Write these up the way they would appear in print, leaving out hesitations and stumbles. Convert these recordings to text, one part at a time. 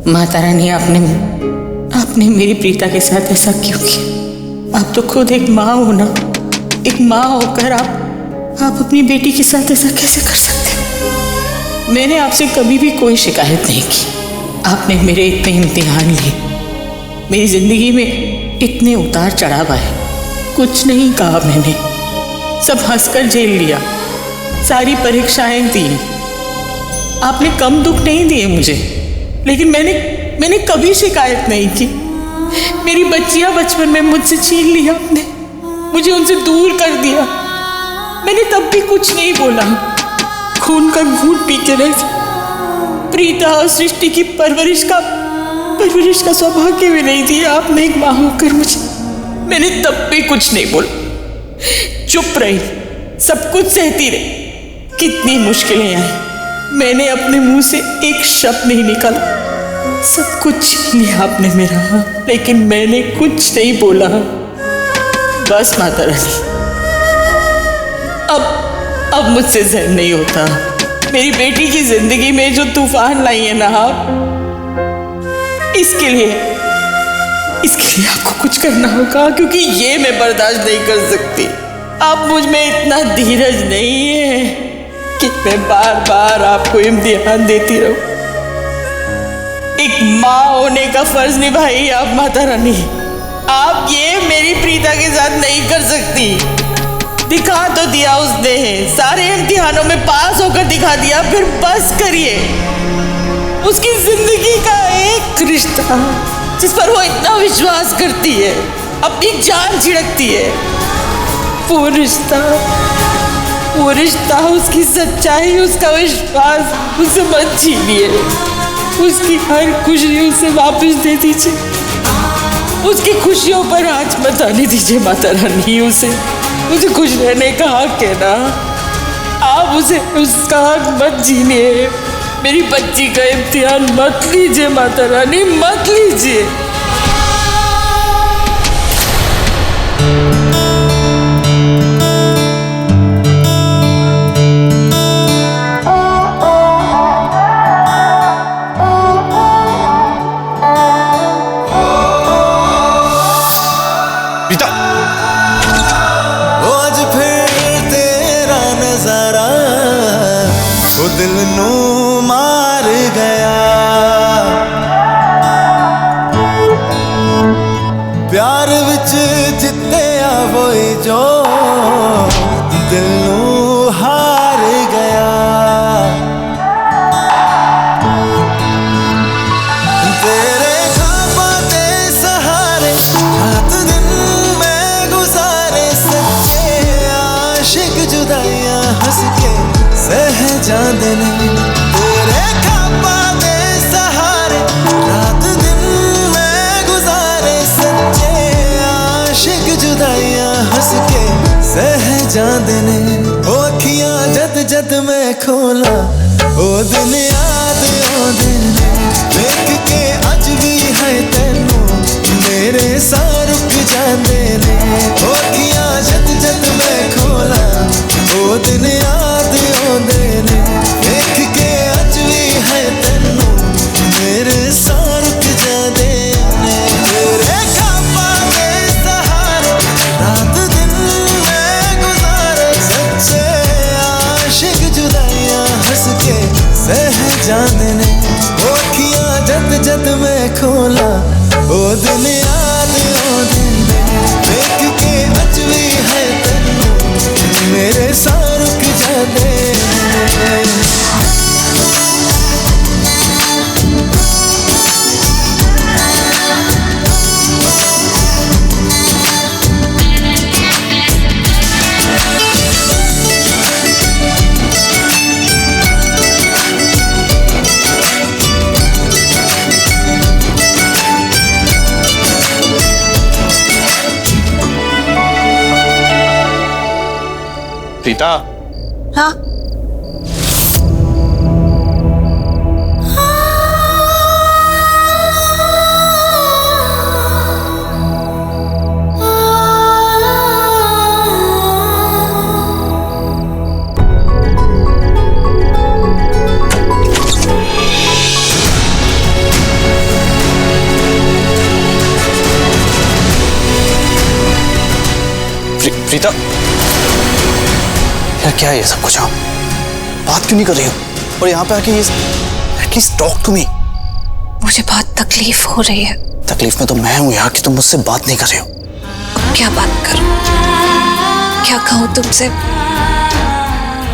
माता रानी, आपने मेरी प्रीता के साथ ऐसा क्यों किया? आप तो खुद एक माँ हो ना। एक माँ होकर आप अपनी बेटी के साथ ऐसा कैसे कर सकते हैं? मैंने आपसे कभी भी कोई शिकायत नहीं की। आपने मेरे इतने इम्तिहान लिए, मेरी जिंदगी में इतने उतार चढ़ाव आए, कुछ नहीं कहा मैंने, सब हंसकर झेल लिया, सारी परीक्षाएं दी। आपने कम दुख नहीं दिए मुझे, लेकिन मैंने कभी शिकायत नहीं की। मेरी बच्चियां बचपन में मुझसे छीन लिया आपने, मुझे उनसे दूर कर दिया। मैंने तब भी कुछ नहीं बोला, खून का घूंट पी के रह गई। प्रीता और सृष्टि की परवरिश का सौभाग्य भी नहीं दिया आपने एक माँ होकर मुझे। मैंने तब भी कुछ नहीं बोला, चुप रही, सब कुछ सहती रही। कितनी मुश्किलें आई, मैंने अपने मुंह से एक शब्द नहीं निकाला। सब कुछ छीन लिया आपने मेरा, लेकिन मैंने कुछ नहीं बोला। बस माता रानी, अब मुझसे सहन नहीं होता। मेरी बेटी की जिंदगी में जो तूफान लाई है ना आप, इसके लिए आपको कुछ करना होगा, क्योंकि ये मैं बर्दाश्त नहीं कर सकती। आप मुझ में इतना धीरज नहीं है कि मैं बार बार आपको इम्तिहान देती रहूं। एक माँ होने का फर्ज निभाइए आप माता रानी। आप ये मेरी प्रीता के साथ नहीं कर सकती। दिखा तो दिया उसने, सारे इम्तिहानों में पास होकर दिखा दिया, फिर बस करिए। उसकी जिंदगी का एक रिश्ता जिस पर वो इतना विश्वास करती है, अपनी जान छिड़कती है, वो रिश्ता, उसकी सच्चाई, उसका विश्वास, उसे मत छीनिए। उसकी हर खुशी उसे वापस दे दीजिए। उसकी खुशियों पर आँच मत आने दीजिए माता रानी। मुझे खुश रहने का हक है ना। आप उसे उसका हक मत छीनिए। मेरी बच्ची का इम्तिहान मत लीजिए माता रानी, मत लीजिए। दिल नू मार गया, प्यार विच जित्तिया वही जो दिल नू हार गया। तेरे ख्वाबां दे सहारे रात दिन मैं गुजारे, सच्चे आशिक जुदाइयां हंस के सह जांदे ने। तेरे ख्वाबां दे सहारे रात दिन मैं गुजारे, सच्चे आशिक जुदाइयां हंस के सह जांदे ने। ओ अखियां जद मैं खोला, ओ दिन याद आउंदे ने। देख के अज भी है तैनू मेरे साह रुक जांदे ने। ओ अखियां जद मैं खोला, ओ दिन याद आउंदे ने। देख के अज भी है तैनू मेरे साह रुक जांदे ने। तेरे ख्वाबां दे सहारे रात दिन मैं गुजारे, सच्चे आशिक जुदाइयां हंस के सह जांदे ने। ओ अखियां जद मैं खोला, ओ दिन याद आउंदे ने। देख के अज भी है तैनू मेरे साह रुक जांदे ने। प्रीता। हाँ? प्रीता, यार क्या है ये सब कुछ? हाँ, बात क्यों नहीं कर रही हो? और यहाँ पे आके ये एटलीस्ट टॉक टू मी। मुझे बहुत तकलीफ हो रही है। तकलीफ में तो मैं हूँ यार कि तुम मुझसे बात नहीं कर रही हो। अब क्या बात करूं? क्या कहूँ तुमसे?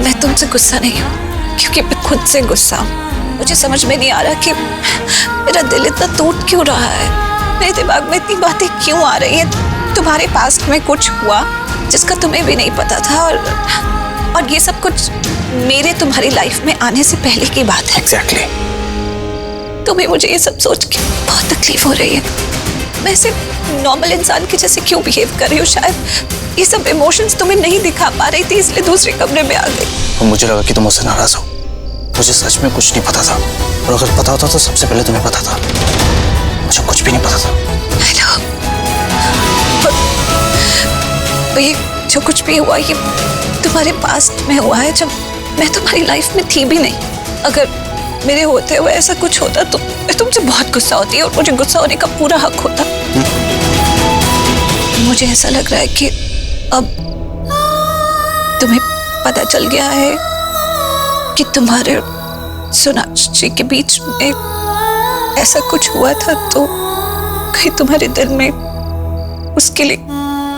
मैं तुमसे गुस्सा नहीं हूँ, क्योंकि मैं खुद से गुस्सा हूँ। मुझे समझ में नहीं आ रहा कि मेरा दिल इतना टूट क्यों रहा है। मेरे दिमाग में इतनी बातें क्यों आ रही हैं। तुम्हारे पास्ट में कुछ हुआ जिसका तुम्हें भी नहीं पता था, और ये सब कुछ मेरे तुम्हारी लाइफ में आने से पहले की बात है। एग्जैक्टली। तुम्हें मुझे ये सब सोच के बहुत तकलीफ हो रही है। मैं सिर्फ नॉर्मल इंसान की जैसे क्यों बिहेव कर रही हूँ। शायद ये सब इमोशंस तुम्हें नहीं दिखा पा रही थी, इसलिए दूसरे कमरे में आ गई। और मुझे लगा कि तुम मुझसे नाराज हो। मुझे सच में कुछ नहीं पता था, और अगर पता होता तो सबसे पहले तुम्हें पता था। मुझे कुछ भी नहीं पता था। ये जो कुछ भी हुआ ये तुम्हारे पास्ट में हुआ है, जब मैं तुम्हारी लाइफ में थी भी नहीं। अगर मेरे होते हुए ऐसा कुछ होता तो मैं तुमसे बहुत गुस्सा होती और मुझे गुस्सा होने का पूरा हक होता। मुझे ऐसा लग रहा है कि अब तुम्हें पता चल गया है कि तुम्हारे सोनाक्षी के बीच में ऐसा कुछ हुआ था, तो कहीं तुम्हारे दिल में उसके लिए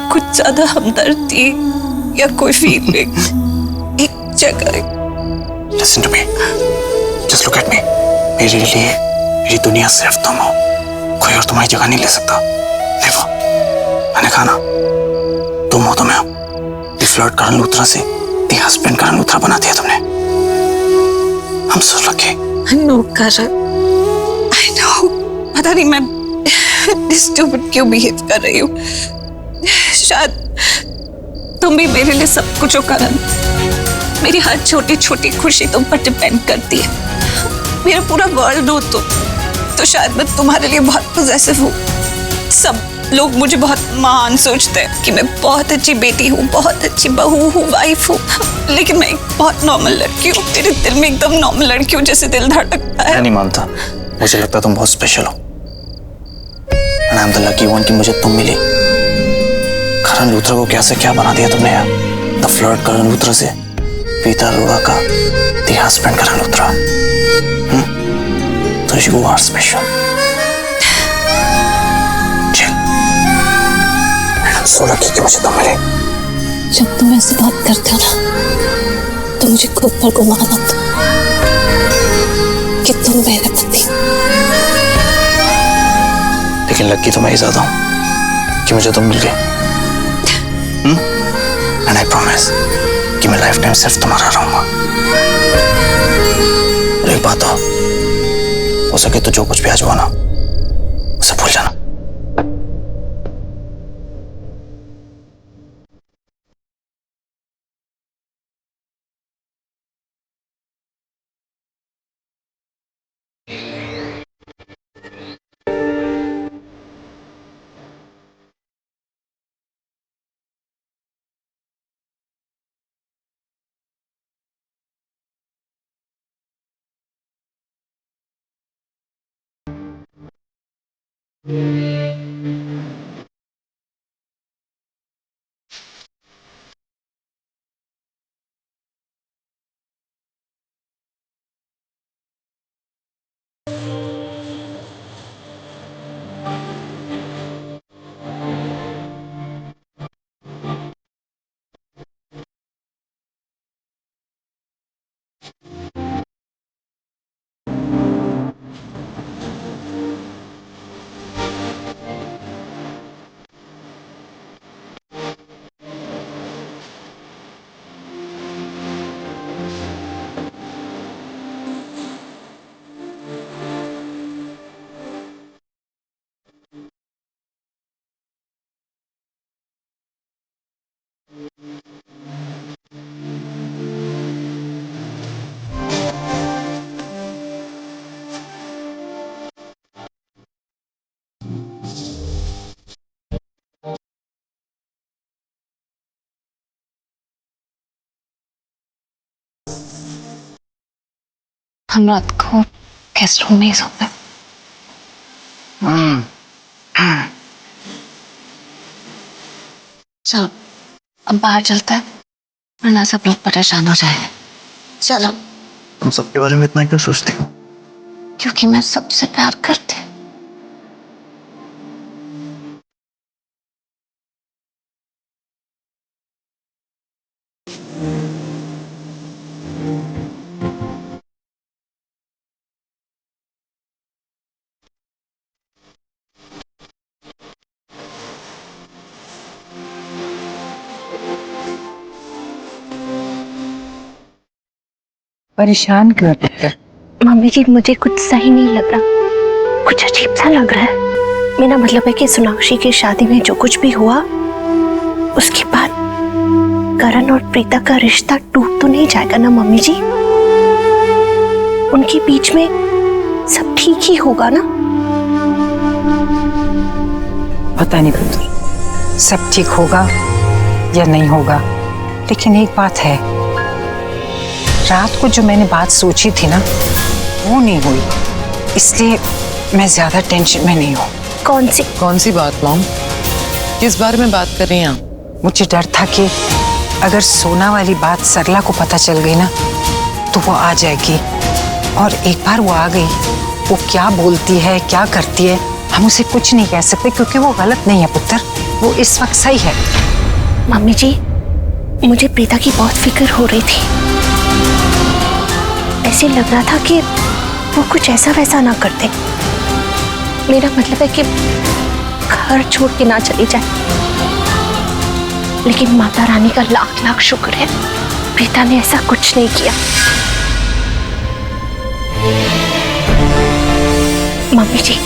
कुछ ज्यादा हमदर्दी या कोई फीलिंग एक जगह। Listen to me. Just look at me. मेरे लिए मेरी दुनिया सिर्फ तुम हो। कोई और तुम्हारी जगह नहीं ले सकता। देखो, मैंने कहा ना, तुम हो तो मैं हूँ। फ्लर्ट करण लूथरा से दी हस्बैंड करण लूथरा बना दिया तुमने। I'm so lucky. I know Karan, I know। पता नहीं मैं stupid क्यों बिहेव कर रही हूँ। शायद तुम भी मेरे लिए सब कुछ हो करण। मेरी हर छोटी छोटी खुशी तुम पर डिपेंड करती है। मेरा पूरा वर्ल्ड हो तो शायद मैं तुम्हारे लिए बहुत पॉजेसिव हूँ। सब लोग मुझे बहुत महान सोचते हैं कि मैं बहुत अच्छी बेटी हूँ, बहुत अच्छी बहू हूँ, वाइफ हूँ, लेकिन मैं एक बहुत नॉर्मल लड़की हूँ। मेरे दिल में एकदम नॉर्मल लड़की हूँ जैसे दिल धड़कता है। मैं नहीं मानता। मुझे लगता तुम बहुत स्पेशल हो। And I'm the lucky one कि मुझे तुम मिली। करण लूथरा को कैसे क्या बना दिया तुमने यार। द फ्लर्ट करण लूथरा से प्रीता अरोड़ा का द हस्बैंड करण लूथरा। तो you are special. Chill. I'm so lucky कि मुझे तुम मिले। जब तुम ऐसे बात करते हो ना, तो मुझे खुद पर गुमान होता कि तुम मेरे पति। लेकिन लकी तो मैं ही ज्यादा हूँ कि मुझे तुम मिल गए। एंड आई प्रॉमिस कि मैं लाइफ टाइम सिर्फ तुम्हारा रहूंगा। और एक बात हो सके तो जो कुछ भी आज हुआ ना, उसे भूल जाना। हम रात को गेस्ट रूम में ही सोते। चलो अब बाहर चलता है वरना सब लोग परेशान हो जाए। चलो। तुम सबके बारे में इतना क्यों सोचती हो? क्योंकि मैं सबसे प्यार करती हूँ। परेशान क्यों है पुत्र? मम्मी जी मुझे कुछ सही नहीं लग रहा, कुछ अजीब सा लग रहा है। मेरा मतलब है कि सोनाक्षी की शादी में जो कुछ भी हुआ उसके बाद करण और प्रीता का रिश्ता टूट तो नहीं जाएगा ना मम्मी जी? उनके बीच में सब ठीक ही होगा ना? पता नहीं पुत्र, सब ठीक होगा या नहीं होगा, लेकिन एक बात है, रात को जो मैंने बात सोची थी ना वो नहीं हुई, इसलिए मैं ज्यादा टेंशन में नहीं हूँ। कौन सी बात मॉम? किस बारे में बात कर रही हैं आप? मुझे डर था कि अगर सोना वाली बात सरला को पता चल गई ना तो वो आ जाएगी, और एक बार वो आ गई वो क्या बोलती है क्या करती है हम उसे कुछ नहीं कह सकते, क्योंकि वो गलत नहीं है पुत्र, वो इस वक्त सही है। मम्मी जी मुझे प्रीता की बहुत फिक्र हो रही थी, ऐसे लग रहा था कि वो कुछ ऐसा वैसा ना करते। मेरा मतलब है कि घर छोड़ के ना चली जाए, लेकिन माता रानी का लाख लाख शुक्र है प्रीता ने ऐसा कुछ नहीं किया। मम्मी जी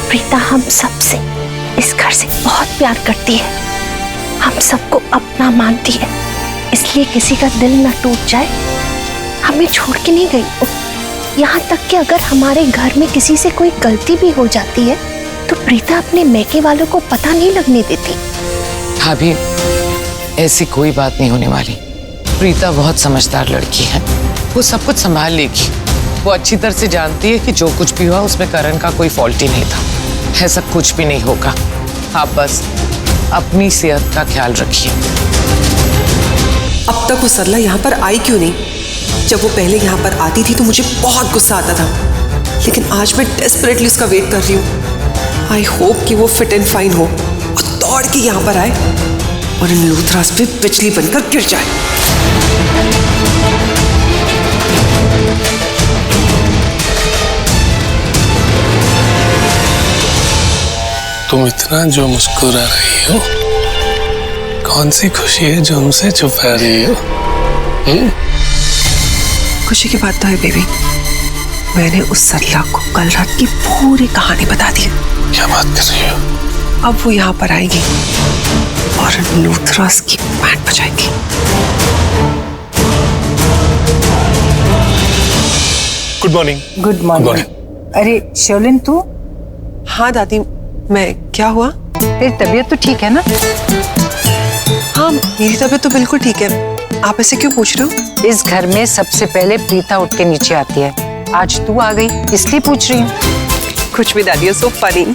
प्रीता हम सबसे, इस घर से बहुत प्यार करती है, हम सबको अपना मानती है, इसलिए किसी का दिल ना टूट जाए हमें छोड़ के नहीं गई वो। यहाँ तक कि अगर हमारे घर में किसी से कोई गलती भी हो जाती है तो प्रीता अपने मैके वालों को पता नहीं लगने देती। भाभी ऐसी कोई बात नहीं होने वाली, प्रीता बहुत समझदार लड़की है, वो सब कुछ संभाल लेगी। वो अच्छी तरह से जानती है कि जो कुछ भी हुआ उसमें करण का कोई फॉल्ट ही नहीं था, ऐसा कुछ भी नहीं होगा। आप बस अपनी सेहत का ख्याल रखिए। अब तक वो सरला यहाँ पर आई क्यों नहीं? जब वो पहले यहाँ पर आती थी तो मुझे बहुत गुस्सा आता था, लेकिन आज मैं डेस्परेटली उसका वेट कर रही हूँ। आई होप कि वो फिट एंड फाइन हो और दौड़ के यहाँ पर आए और इन लूथरास पे बिजली बनकर गिर जाए। तुम इतना जो मुस्कुरा रही हो, कौन सी खुशी है जो हमसे छुपा रही हो? खुशी की बात तो है बेबी, मैंने उस सरला को कल रात की पूरी कहानी बता दी। क्या बात कर रही हो? अब वो यहाँ पर आएगी और लूथरास की बैंड बजाएगी। Good morning. Good morning. अरे शर्लिन तू? हाँ दादी, मैं क्या हुआ? तेरी तबीयत तो ठीक है ना? हाँ मेरी तबीयत तो बिल्कुल ठीक है, आप ऐसे क्यों पूछ रहे हो? इस घर में सबसे पहले प्रीता उठ के नीचे आती है, आज तू आ गई इसलिए पूछ रही हूँ। कुछ भी दादी, सो फनी।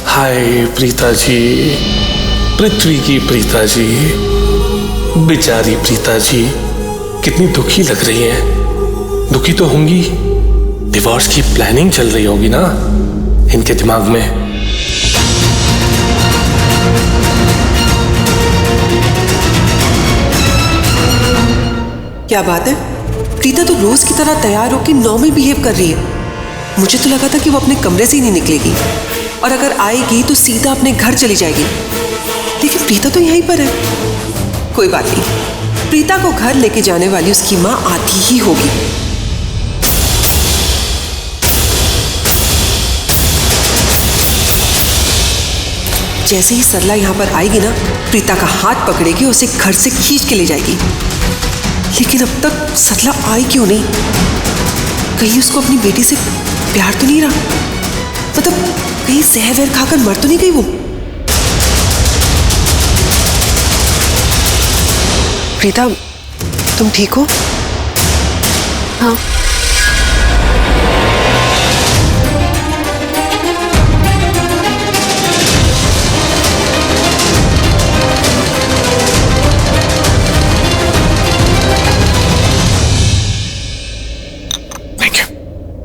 हाय प्रीता जी, पृथ्वी की प्रीता जी, बेचारी प्रीता जी कितनी दुखी लग रही हैं। दुखी तो होंगी, डिवोर्स की प्लानिंग चल रही होगी ना इनके दिमाग में। क्या बात है, प्रीता तो रोज की तरह तैयार होकर नॉर्मल बिहेव कर रही है। मुझे तो लगा था कि वो अपने कमरे से ही नहीं निकलेगी और अगर आएगी तो सीधा अपने घर चली जाएगी, लेकिन प्रीता तो यहीं पर है। कोई बात नहीं, प्रीता को घर लेके जाने वाली उसकी माँ आती ही होगी। जैसे ही सरला यहाँ पर आएगी ना, प्रीता का हाथ पकड़ेगी, उसे घर से खींच के ले जाएगी। लेकिन अब तक सरला आई क्यों नहीं? कहीं उसको अपनी बेटी से प्यार तो नहीं रहा? मतलब कहीं जहर वहर खाकर मर तो नहीं गई वो? प्रीता, तुम ठीक हो? हाँ।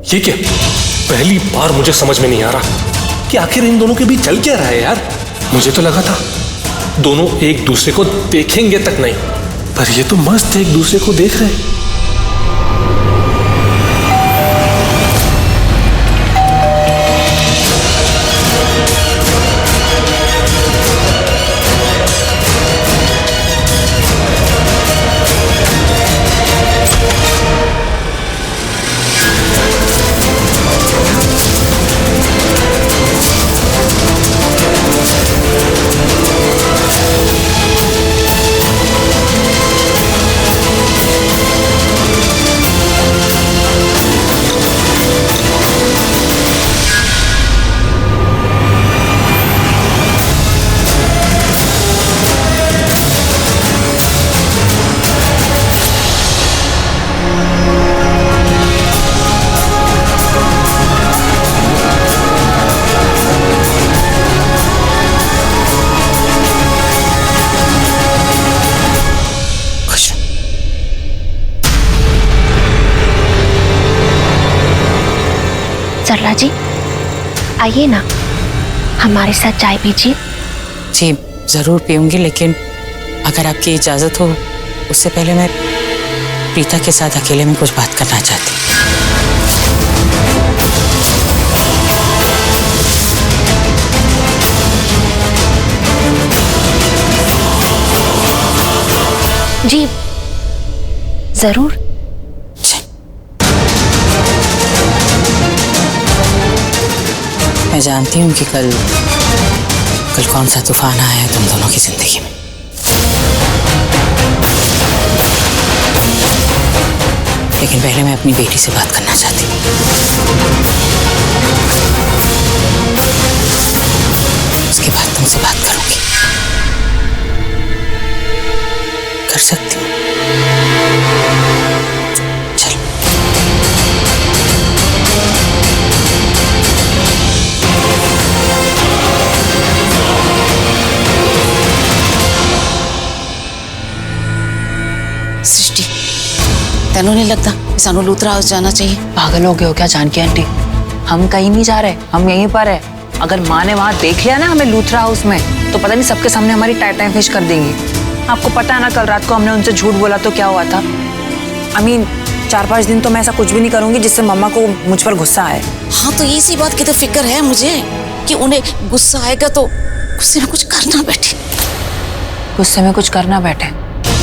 ये क्या? पहली बार मुझे समझ में नहीं आ रहा कि आखिर इन दोनों के बीच चल क्या रहा है यार। मुझे तो लगा था दोनों एक दूसरे को देखेंगे तक नहीं, पर ये तो मस्त एक दूसरे को देख रहे हैं। सरला जी, आइए ना, हमारे साथ चाय पीजिए। जी जरूर पीऊंगी, लेकिन अगर आपकी इजाजत हो उससे पहले मैं प्रीता के साथ अकेले में कुछ बात करना चाहती हूँ। जी जरूर। मैं जानती हूँ कि कल कौन सा तूफान आया है तुम दोनों की जिंदगी में, लेकिन पहले मैं अपनी बेटी से बात करना चाहती हूँ। उसके बाद तुमसे बात करूंगी। कर सकती हूँ? चलो। सृष्टि, तेनों नहीं लगता कि सानू लूथरा हाउस जाना चाहिए? पागल हो गए हो क्या जानकी आंटी? हम कहीं नहीं जा रहे, हम यहीं पर है। अगर माँ ने वहाँ देख लिया ना हमें लूथरा हाउस में, तो पता नहीं सबके सामने हमारी टाइम फिश कर देंगी। आपको पता है ना कल रात को हमने उनसे झूठ बोला तो क्या हुआ था। I mean, 4-5 दिन तो मैं ऐसा कुछ भी नहीं करूंगी जिससे मम्मा को मुझ पर गुस्सा आए। हाँ तो इसी बात की तो फिक्र है मुझे कि उन्हें गुस्सा आएगा तो गुस्से में कुछ करना बैठे। गुस्से में कुछ करना बैठे?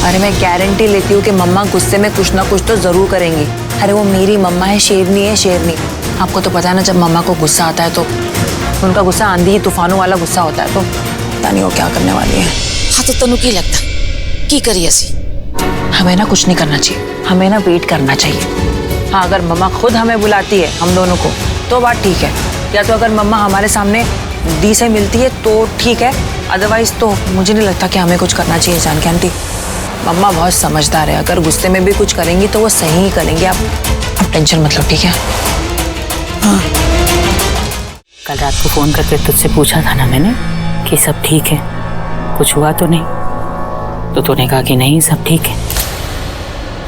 अरे मैं गारंटी लेती हूँ कि मम्मा गुस्से में कुछ ना कुछ तो जरूर करेंगी। अरे वो मेरी मम्मा है, शेरनी है, शेरनी। आपको तो पता है ना, जब मम्मा को गुस्सा आता है तो उनका गुस्सा आंधी तूफानों वाला गुस्सा होता है, तो पता नहीं वो क्या करने वाली है। हाँ तो तनु की लगता की करिए ऐसी? हमें ना कुछ नहीं करना चाहिए, हमें ना वेट करना चाहिए। हाँ अगर मम्मा खुद हमें बुलाती है हम दोनों को तो बात ठीक है, या तो अगर मम्मा हमारे सामने दी से मिलती है तो ठीक है, अदरवाइज तो मुझे नहीं लगता कि हमें कुछ करना चाहिए। जानकी आंटी, मम्मा बहुत समझदार है, अगर गुस्से में भी कुछ करेंगी तो वो सही ही करेंगी। आप टेंशन मत लो, ठीक है? हाँ। कल रात को फोन करके तुझसे पूछा था ना मैंने कि सब ठीक है, कुछ हुआ तो नहीं? तो तूने कहा कि नहीं सब ठीक है।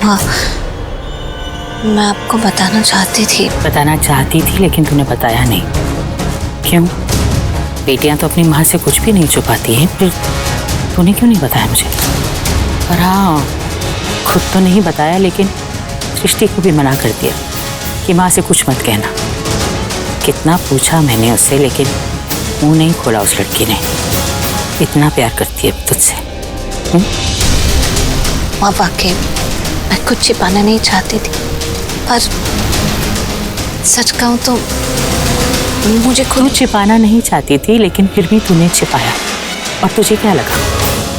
हाँ मैं आपको बताना चाहती थी। बताना चाहती थी लेकिन तूने बताया नहीं, क्यों? बेटियां तो अपनी माँ से कुछ भी नहीं छुपाती हैं, फिर तूने क्यों नहीं बताया मुझे? और हाँ, खुद तो नहीं बताया लेकिन सृष्टि को भी मना कर दिया कि माँ से कुछ मत कहना। कितना पूछा मैंने उससे लेकिन मुंह नहीं खोला उस लड़की ने। इतना प्यार करती है तुझसे। माँ वाकई मैं कुछ छिपाना नहीं चाहती थी, पर सच कहूँ तो मुझे खुद छिपाना नहीं चाहती थी लेकिन फिर भी तूने छिपाया। और तुझे क्या लगा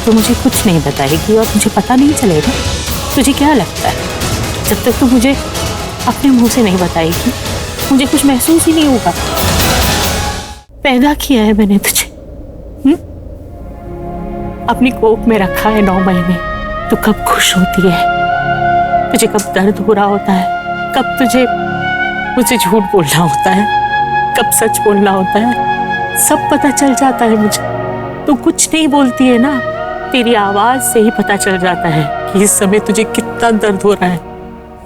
तू मुझे कुछ नहीं बताएगी और मुझे पता नहीं चलेगा? तुझे क्या लगता है जब तक तू मुझे अपने मुंह से नहीं बताएगी मुझे कुछ महसूस ही नहीं होगा? पैदा किया है मैंने तुझे, अपनी कोख में रखा है 9 महीने, तू कब खुश होती है, तुझे कब दर्द हो रहा होता है, कब तुझे मुझे झूठ बोलना होता है, कब सच बोलना होता है, सब पता चल जाता है मुझे। तू कुछ नहीं बोलती है ना, तेरी आवाज से ही पता चल जाता है कि इस समय तुझे कितना दर्द हो रहा है।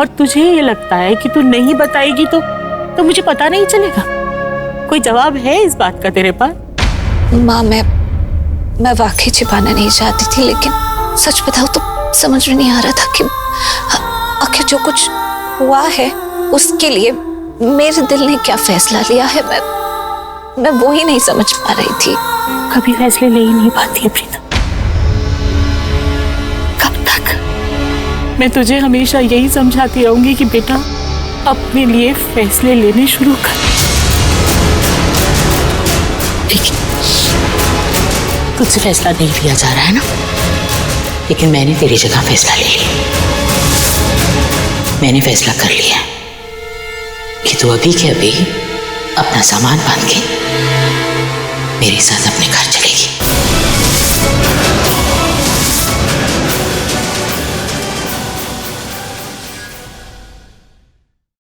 और तुझे ये लगता है कि तू नहीं बताएगी तो मुझे पता नहीं चलेगा। कोई जवाब है इस बात का तेरे पास? माँ, मैं वाकई छिपाना नहीं चाहती थी, लेकिन सच बताओ तो समझ में नहीं आ रहा था कि आखिर जो कुछ हुआ है उसके लिए मेरे दिल ने क्या फैसला लिया है। मैं वो ही नहीं समझ पा रही थी। कभी फैसले ले ही नहीं पाती है प्रीता। कब तक मैं तुझे हमेशा यही समझाती रहूंगी कि बेटा अपने लिए फैसले लेने शुरू कर। लेकिन तुझसे फैसला नहीं लिया जा रहा है ना, लेकिन मैंने तेरी जगह फैसला ले लिया। मैंने फैसला कर लिया कि तू अभी के अभी अपना सामान बांध के मेरे साथ अपने घर चलेगी।